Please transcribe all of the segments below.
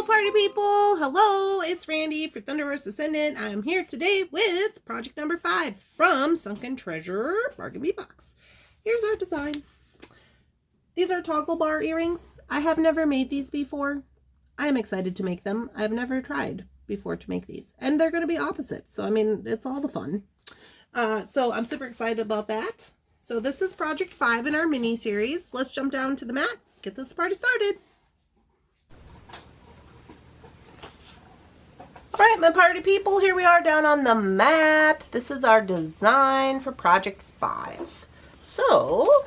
Hello party people! Hello, it's Randy for Thunderhorse Descendant. I'm here today with project number 5 from Sunken Treasure, Bargain Bead Box. Here's our design. These are toggle bar earrings. I have never made these before. I am excited to make them. I've never tried before to make these. And they're going to be opposites, so I mean, it's all the fun. So I'm super excited about that. So this is project 5 in our mini series. Let's jump down to the mat, get this party started. All right, my party people, here we are down on the mat. This is our design for project 5. So,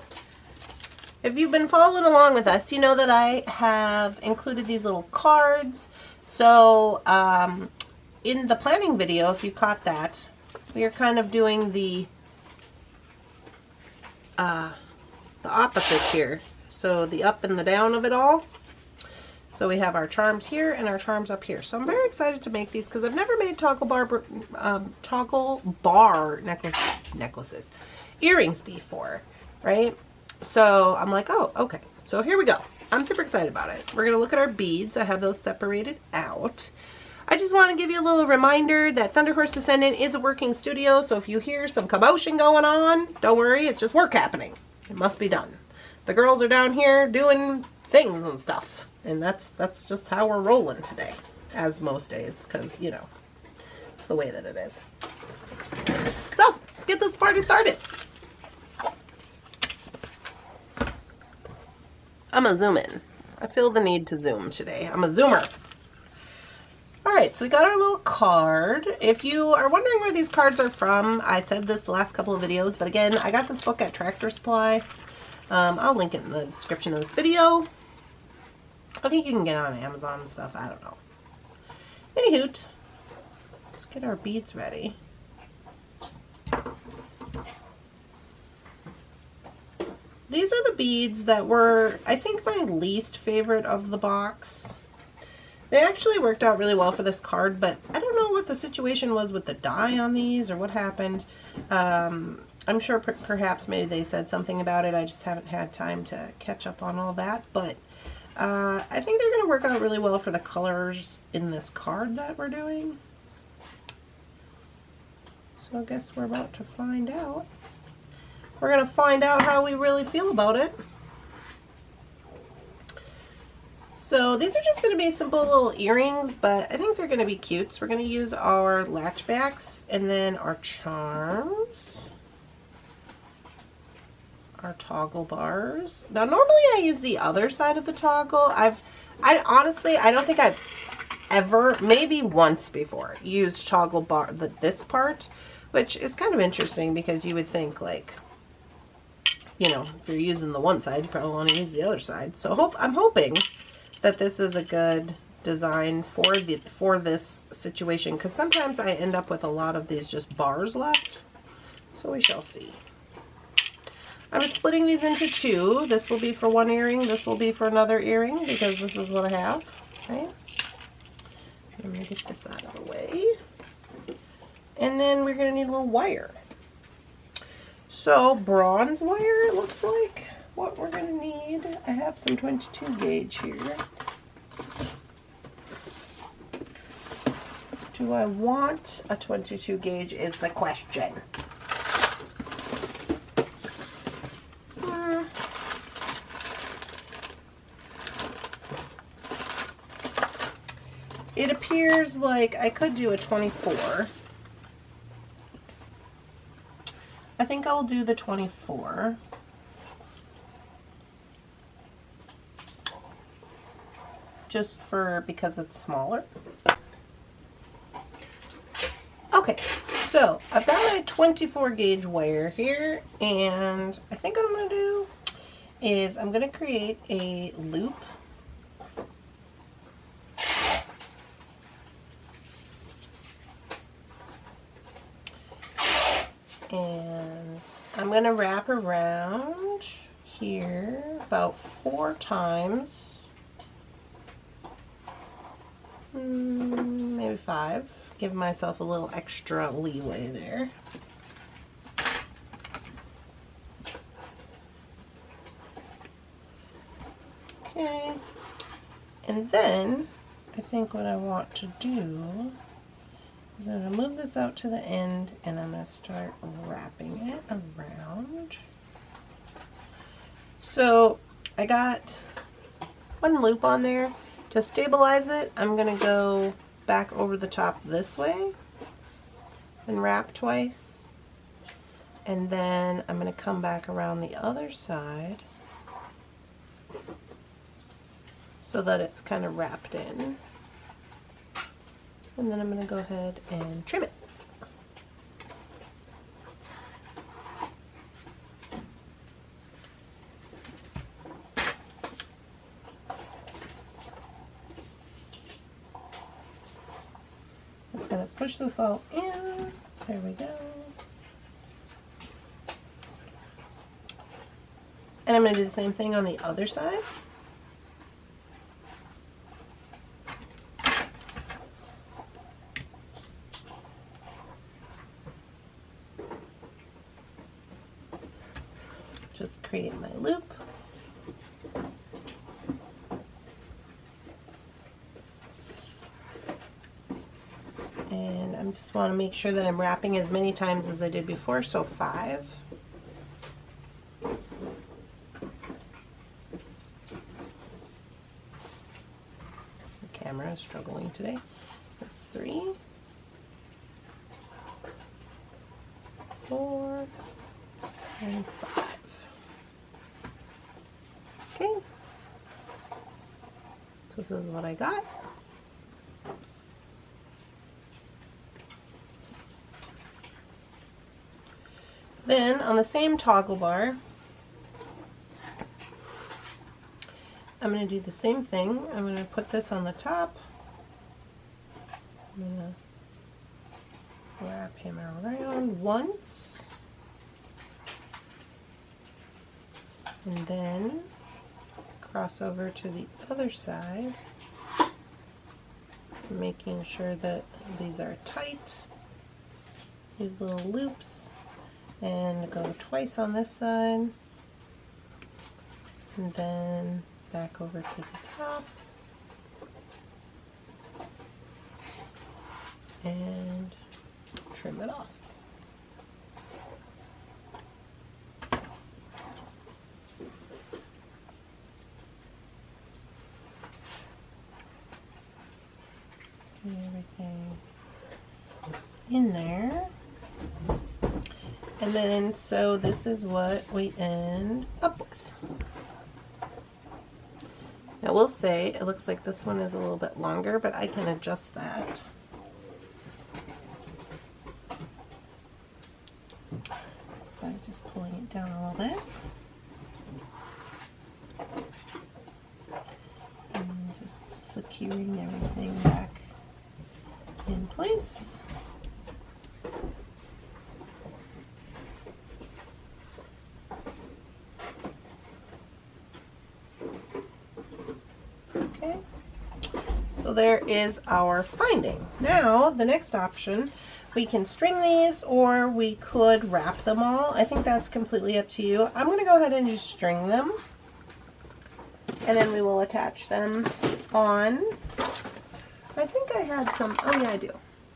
if you've been following along with us, you know that I have included these little cards. So, in the planning video, if you caught that, we are kind of doing the opposite here. So, the up and the down of it all. So we have our charms here and our charms up here. So I'm very excited to make these because I've never made toggle bar necklaces, earrings before, right? So I'm like, oh, okay. So here we go. I'm super excited about it. We're gonna look at our beads. I have those separated out. I just want to give you a little reminder that Thunderhorse Descendant is a working studio. So if you hear some commotion going on, don't worry, it's just work happening. It must be done. The girls are down here doing things and stuff. And that's just how we're rolling today, as most days, because, you know, it's the way that it is. So, let's get this party started. I'm going to zoom in. I feel the need to zoom today. I'm a zoomer. Alright, so we got our little card. If you are wondering where these cards are from, I said this the last couple of videos, but again, I got this book at Tractor Supply. I'll link it in the description of this video. I think you can get it on Amazon and stuff. I don't know. Anywho, let's get our beads ready. These are the beads that were, I think, my least favorite of the box. They actually worked out really well for this card, but I don't know what the situation was with the dye on these or what happened. I'm sure perhaps maybe they said something about it. I just haven't had time to catch up on all that, but I think they're going to work out really well for the colors in this card that we're doing. So I guess we're about to find out. We're going to find out how we really feel about it. So these are just going to be simple little earrings, but I think they're going to be cute. So we're going to use our latchbacks and then our charms. Our toggle bars. Now normally I use the other side of the toggle. I honestly, I don't think I've ever, maybe once before, used toggle bar, this part, which is kind of interesting because you would think, like, you know, if you're using the one side, you probably want to use the other side. So I'm hoping that this is a good design for this situation, because sometimes I end up with a lot of these just bars left. So we shall see. I'm splitting these into two. This will be for one earring. This will be for another earring because this is what I have. Right? Let me get this out of the way. And then we're going to need a little wire. So bronze wire, it looks like what we're going to need. I have some 22 gauge here. Do I want a 22 gauge is the question. It appears like I could do a 24. I think I'll do the 24. Just because it's smaller. Okay, so I've got my 24 gauge wire here, and I think what I'm going to do is I'm going to create a loop. And I'm going to wrap around here about 4 times, maybe 5. Give myself a little extra leeway there. Okay, and then I think what I want to do is I'm going to move this out to the end and I'm going to start wrapping it around. So I got one loop on there. To stabilize it, I'm going to go back over the top this way and wrap twice. And then I'm going to come back around the other side so that it's kind of wrapped in. And then I'm going to go ahead and trim it. Just going to push this all in. There we go. And I'm going to do the same thing on the other side. Just create my loop. And I just want to make sure that I'm wrapping as many times as I did before, so 5. The camera is struggling today. That's 3, 4, and 5. Okay, so this is what I got. Then on the same toggle bar, I'm going to do the same thing. I'm going to put this on the top. I'm going to wrap him around once. And then cross over to the other side, making sure that these are tight, these little loops, and go twice on this side, and then back over to the top, and trim it off. Everything in there, and then so this is what we end up with. Now we'll say it looks like this one is a little bit longer, but I can adjust that. By just pulling it down a little bit. And just securing everything back in place. Okay, so there is our finding. Now the next option, we can string these or we could wrap them all. I think that's completely up to you. I'm going to go ahead and just string them, and then we will attach them on. I think I had some, oh yeah I do.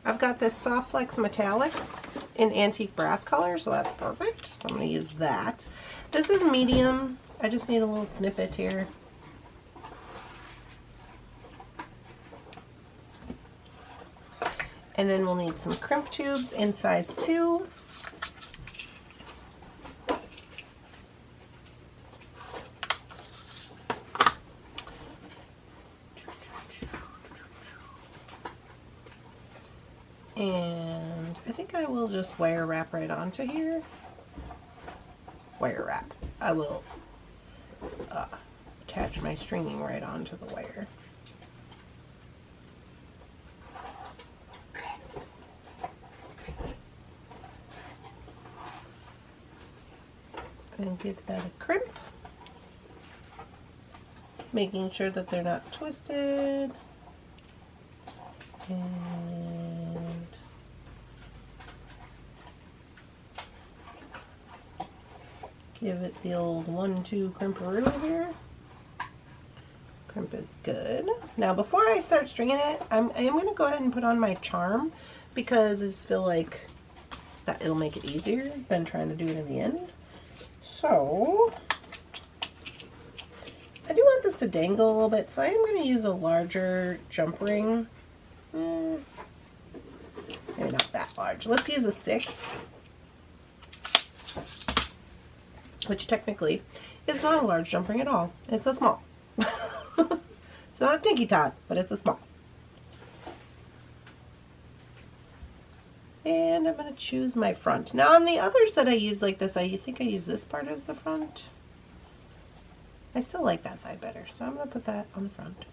I've got this Soft Flex Metallics in antique brass color, so that's perfect. So I'm going to use that. This is medium. I just need a little snippet here. And then we'll need some crimp tubes in size 2. And I think I will just wire wrap right onto here. Wire wrap. I will attach my stringing right onto the wire. And give that a crimp. Making sure that they're not twisted. And give it the old 1-2 crimperoo here. Crimp is good. Now before I start stringing it, I am going to go ahead and put on my charm because I just feel like that it'll make it easier than trying to do it in the end. So I do want this to dangle a little bit, so I am going to use a larger jump ring. Maybe not that large. Let's use a 6, which technically is not a large jump ring at all. It's a small. It's not a tinky tot, but it's a small. And I'm going to choose my front. Now on the others that I use like this, I think I use this part as the front. I still like that side better, so I'm going to put that on the front.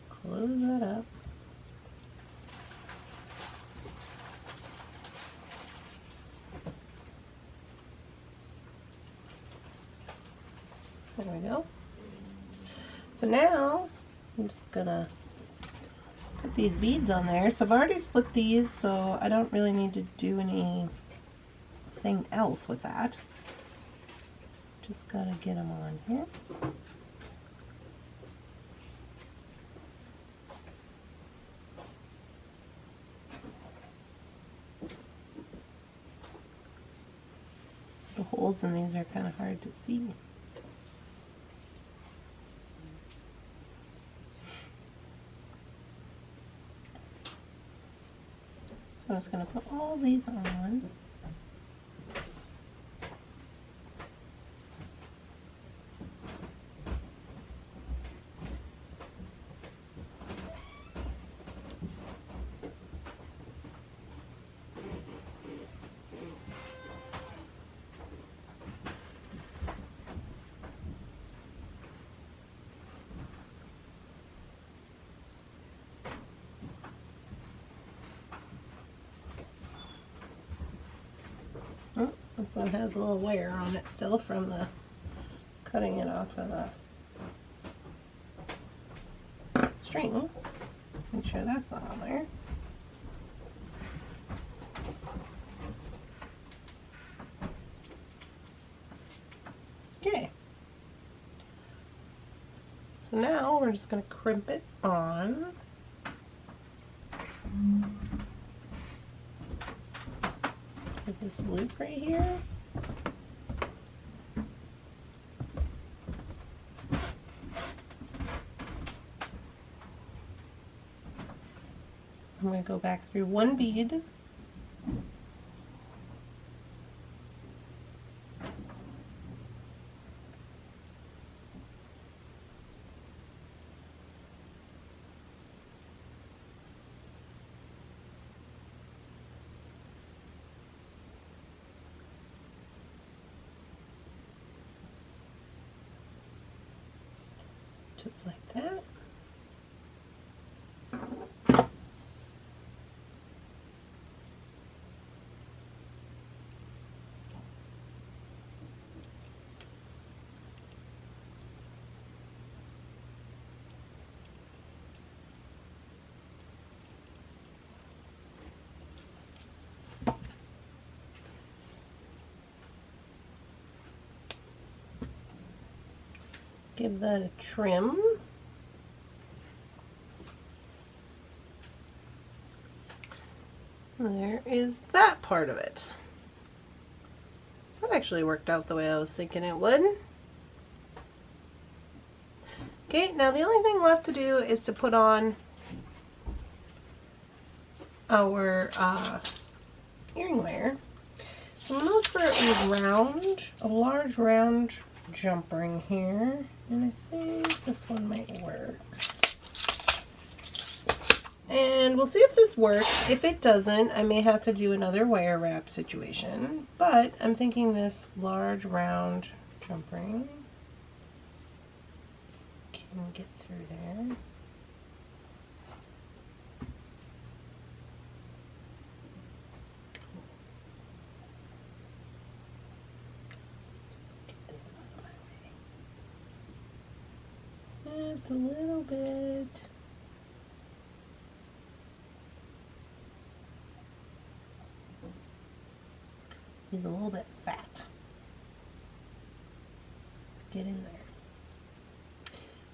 Close that up. There we go. So now I'm just gonna put these beads on there. So I've already split these, so I don't really need to do anything else with that. Just gotta get them on here. The holes in these are kind of hard to see. So I'm just going to put all these on. Oh, this one has a little wear on it still from the cutting it off of the string. Make sure that's on there. Okay. So now we're just going to crimp it on. With this loop right here. I'm going to go back through one bead. Just like that. Give that a trim. There is that part of it. So that actually worked out the way I was thinking it would. Okay, now the only thing left to do is to put on our earring layer. So I'm going to look for a large round jump ring here, and I think this one might work. And we'll see if this works. If it doesn't, I may have to do another wire wrap situation, but I'm thinking this large round jump ring can get through there. Just a little bit. He's a little bit fat. get in there.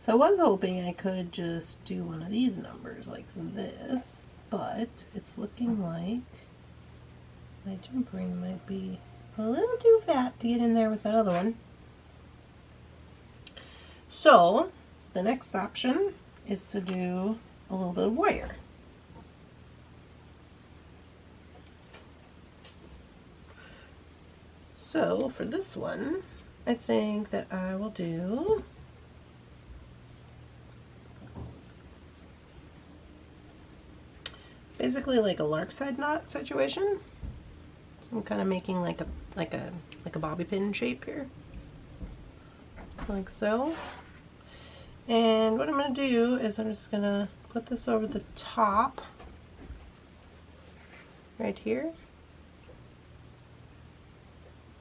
So I was hoping I could just do one of these numbers like this, but it's looking like my jump ring might be a little too fat to get in there with the other one. So the next option is to do a little bit of wire. So for this one, I think that I will do basically like a larkside knot situation. So I'm kind of making like a bobby pin shape here, like so. And what I'm going to do is I'm just going to put this over the top right here.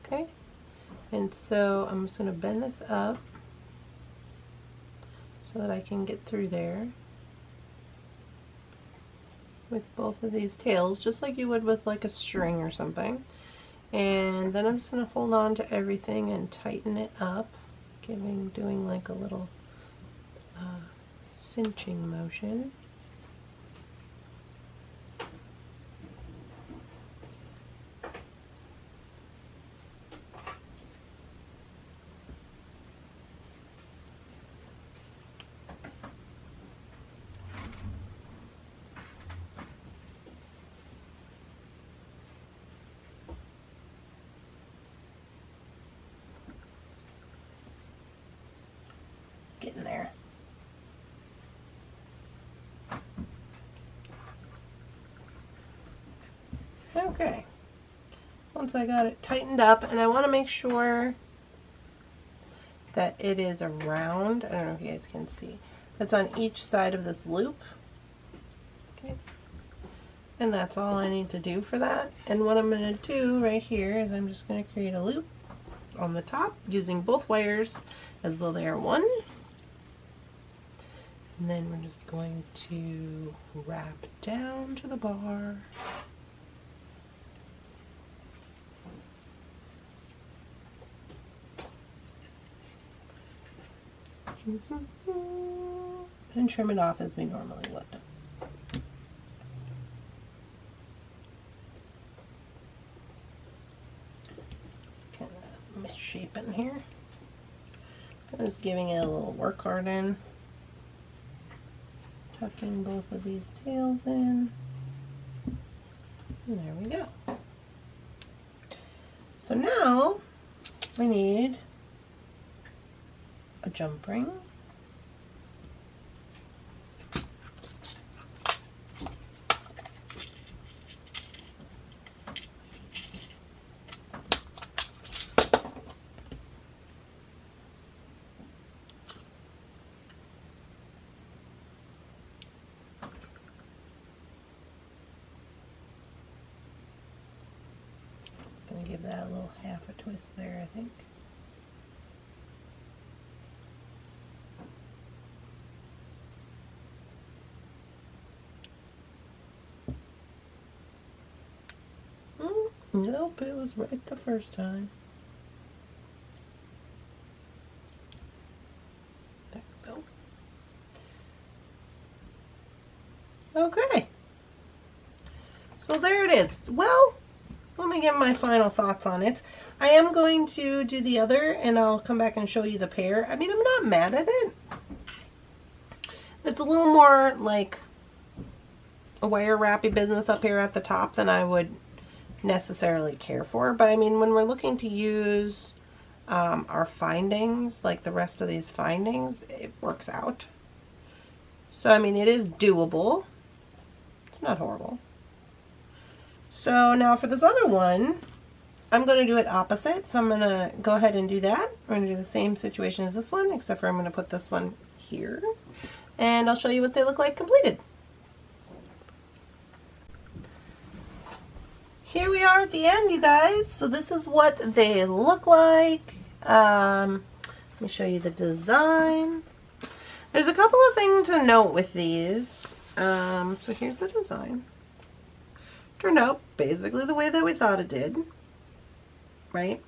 Okay, and so I'm just going to bend this up so that I can get through there with both of these tails, just like you would with like a string or something. And then I'm just going to hold on to everything and tighten it up, doing like a little cinching motion. Getting there. Okay, once I got it tightened up, and I want to make sure that it is around, I don't know if you guys can see, it's on each side of this loop. Okay, and that's all I need to do for that. And what I'm going to do right here is I'm just going to create a loop on the top using both wires as though they are one. And then we're just going to wrap down to the bar. And trim it off as we normally would. Kind of misshapen here. I'm just giving it a little work hard in. Tucking both of these tails in. And there we go. So now we need a jump ring. Gonna give that a little half a twist there, I think. Nope, it was right the first time. There we go. Okay. So there it is. Well, let me give my final thoughts on it. I am going to do the other, and I'll come back and show you the pair. I mean, I'm not mad at it. It's a little more like a wire wrappy business up here at the top than I would necessarily care for. But I mean, when we're looking to use our findings, like the rest of these findings, it works out. So I mean, it is doable. It's not horrible. So now for this other one, I'm going to do it opposite. So I'm going to go ahead and do that. We're going to do the same situation as this one, except for I'm going to put this one here. And I'll show you what they look like completed. Here we are at the end, you guys. So this is what they look like. Let me show you the design. There's a couple of things to note with these. So here's the design. Turned out basically the way that we thought it did, right?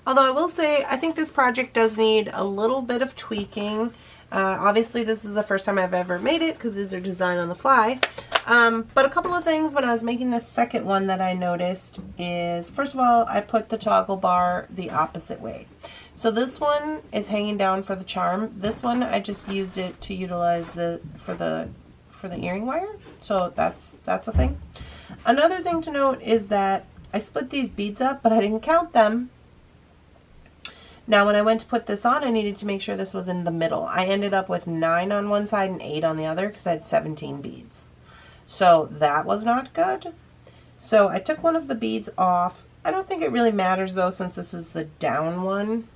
Although I will say, I think this project does need a little bit of tweaking. Obviously, this is the first time I've ever made it because these are designed on the fly. But a couple of things when I was making this second one that I noticed is, first of all, I put the toggle bar the opposite way. So this one is hanging down for the charm. This one, I just used it to utilize for the earring wire. So that's a thing. Another thing to note is that I split these beads up, but I didn't count them. Now, when I went to put this on, I needed to make sure this was in the middle. I ended up with 9 on one side and 8 on the other because I had 17 beads. So that was not good. So I took one of the beads off. I don't think it really matters though, since this is the down one.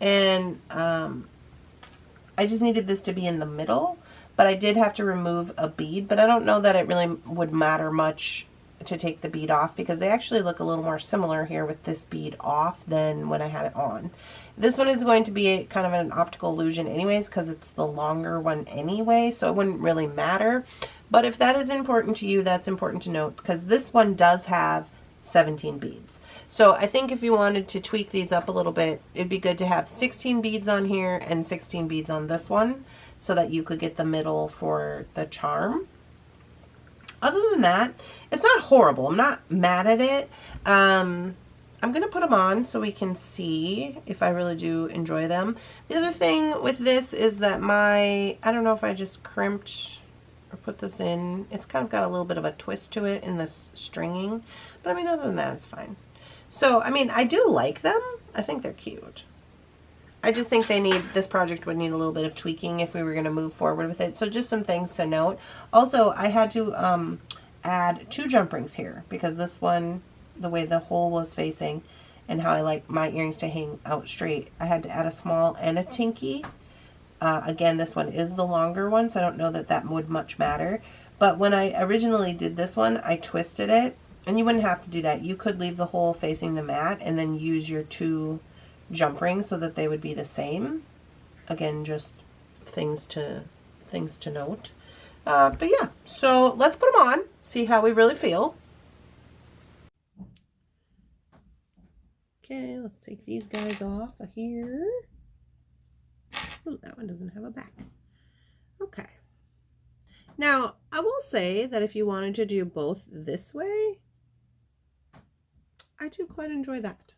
And I just needed this to be in the middle, but I did have to remove a bead, but I don't know that it really would matter much to take the bead off because they actually look a little more similar here with this bead off than when I had it on. This one is going to be kind of an optical illusion anyways because it's the longer one anyway, so it wouldn't really matter. But if that is important to you, that's important to note because this one does have 17 beads. So I think if you wanted to tweak these up a little bit, it'd be good to have 16 beads on here and 16 beads on this one so that you could get the middle for the charm. Other than that, it's not horrible. I'm not mad at it. I'm going to put them on so we can see if I really do enjoy them. The other thing with this is that I don't know if I just crimped or put this in. It's kind of got a little bit of a twist to it in this stringing. But I mean, other than that, it's fine. So, I mean, I do like them. I think they're cute. I just think this project would need a little bit of tweaking if we were going to move forward with it. So just some things to note. Also, I had to add 2 jump rings here because this one, the way the hole was facing and how I like my earrings to hang out straight, I had to add a small and a tinky. Again, this one is the longer one, so I don't know that that would much matter. But when I originally did this one, I twisted it, and you wouldn't have to do that. You could leave the hole facing the mat and then use your 2 jump rings so that they would be the same. Again, just things to note. But yeah, so let's put them on, see how we really feel. Okay, let's take these guys off of here. Ooh, that one doesn't have a back. Okay. Now, I will say that if you wanted to do both this way, I do quite enjoy that.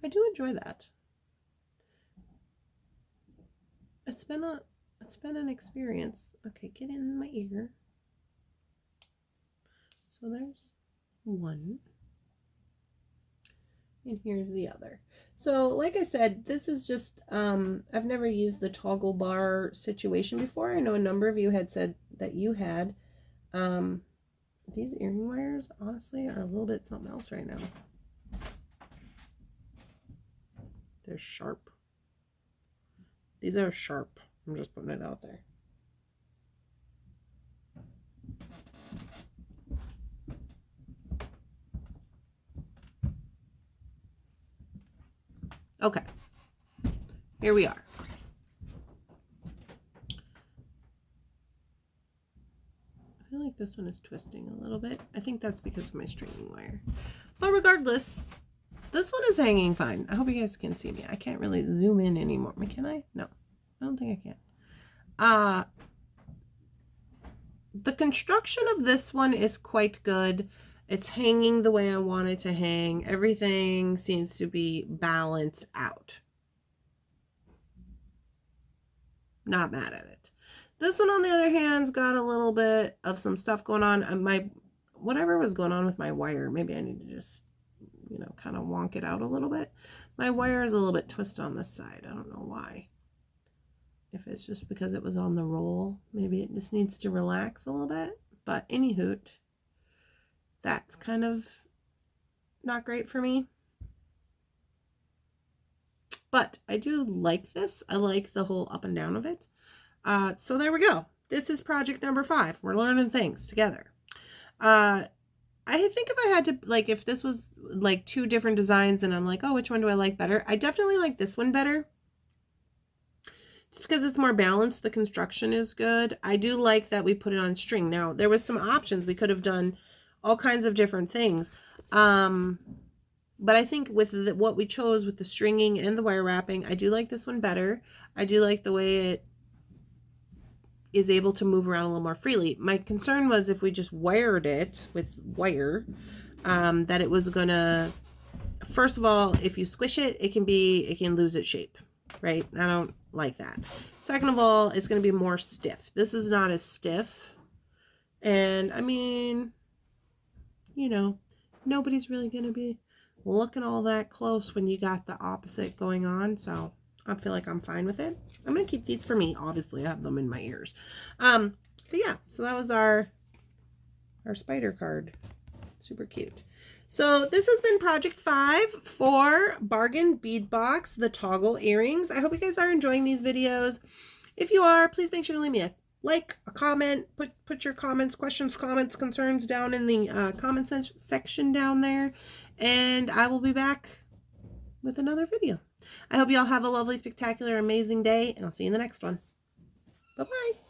I do enjoy that. It's been an experience. Okay, get in my ear. So there's one. And here's the other. So like I said, this is just, I've never used the toggle bar situation before. I know a number of you had said that you had. These earring wires, honestly, are a little bit something else right now. They're sharp. These are sharp. I'm just putting it out there. Okay. Here we are. I feel like this one is twisting a little bit. I think that's because of my stringing wire. But regardless, this one is hanging fine. I hope you guys can see me. I can't really zoom in anymore. Can I? No, I don't think I can. The construction of this one is quite good. It's hanging the way I want it to hang. Everything seems to be balanced out. Not mad at it. This one, on the other hand's got a little bit of some stuff going on. Whatever was going on with my wire, maybe I need to just, kind of wonk it out a little bit. My wire is a little bit twisted on this side. I don't know why. If it's just because it was on the roll, maybe it just needs to relax a little bit. But any hoot, that's kind of not great for me. But I do like this. I like the whole up and down of it. So there we go. This is project number 5. We're learning things together. I think if I had to, if this was 2 different designs and I'm like, oh, which one do I like better? I definitely like this one better. Just because it's more balanced, the construction is good. I do like that we put it on string. Now, there was some options. We could have done all kinds of different things. But I think with what we chose with the stringing and the wire wrapping, I do like this one better. I do like the way it is able to move around a little more freely. My concern was if we just wired it with wire, that it was gonna, first of all, if you squish it, it can lose its shape, right? I don't like that. Second of all, it's gonna be more stiff. This is not as stiff. And I mean, you know, nobody's really gonna be looking all that close when you got the opposite going on. So I feel like I'm fine with it. I'm gonna keep these for me. Obviously, I have them in my ears. But yeah, so that was our spider card. Super cute. So this has been project 5 for Bargain Bead Box, the toggle earrings. I hope you guys are enjoying these videos. If you are, please make sure to leave me a like, a comment, put your comments, questions, comments, concerns down in the comment section down there, and I will be back with another video. I hope you all have a lovely, spectacular, amazing day, and I'll see you in the next one. Bye-bye.